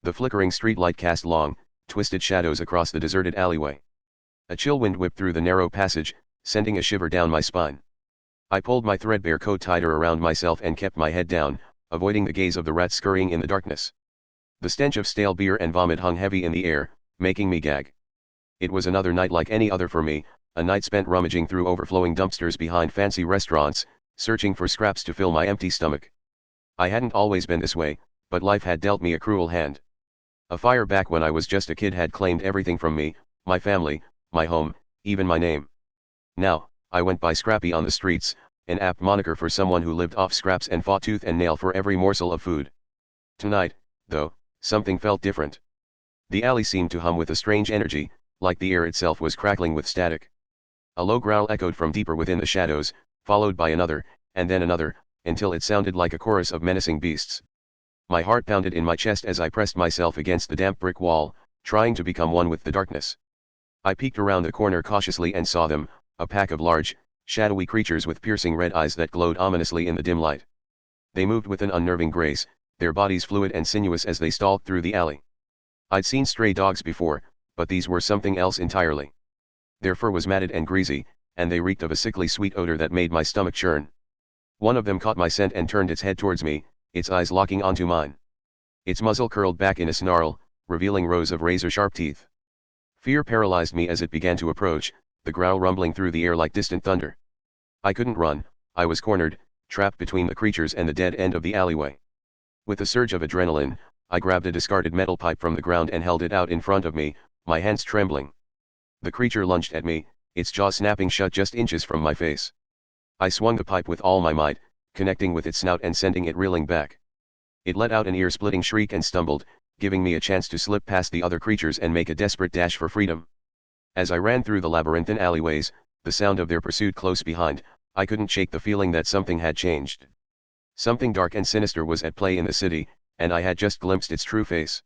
The flickering streetlight cast long, twisted shadows across the deserted alleyway. A chill wind whipped through the narrow passage, sending a shiver down my spine. I pulled my threadbare coat tighter around myself and kept my head down, avoiding the gaze of the rats scurrying in the darkness. The stench of stale beer and vomit hung heavy in the air, making me gag. It was another night like any other for me, a night spent rummaging through overflowing dumpsters behind fancy restaurants, searching for scraps to fill my empty stomach. I hadn't always been this way, but life had dealt me a cruel hand. A fire back when I was just a kid had claimed everything from me, my family, my home, even my name. Now, I went by Scrappy on the streets, an apt moniker for someone who lived off scraps and fought tooth and nail for every morsel of food. Tonight, though, something felt different. The alley seemed to hum with a strange energy, like the air itself was crackling with static. A low growl echoed from deeper within the shadows, followed by another, and then another, until it sounded like a chorus of menacing beasts. My heart pounded in my chest as I pressed myself against the damp brick wall, trying to become one with the darkness. I peeked around the corner cautiously and saw them, a pack of large, shadowy creatures with piercing red eyes that glowed ominously in the dim light. They moved with an unnerving grace, their bodies fluid and sinuous as they stalked through the alley. I'd seen stray dogs before, but these were something else entirely. Their fur was matted and greasy, and they reeked of a sickly sweet odor that made my stomach churn. One of them caught my scent and turned its head towards me, its eyes locking onto mine. Its muzzle curled back in a snarl, revealing rows of razor-sharp teeth. Fear paralyzed me as it began to approach, the growl rumbling through the air like distant thunder. I couldn't run, I was cornered, trapped between the creatures and the dead end of the alleyway. With a surge of adrenaline, I grabbed a discarded metal pipe from the ground and held it out in front of me, my hands trembling. The creature lunged at me, its jaw snapping shut just inches from my face. I swung the pipe with all my might, connecting with its snout and sending it reeling back. It let out an ear-splitting shriek and stumbled, giving me a chance to slip past the other creatures and make a desperate dash for freedom. As I ran through the labyrinthine alleyways, the sound of their pursuit close behind, I couldn't shake the feeling that something had changed. Something dark and sinister was at play in the city, and I had just glimpsed its true face.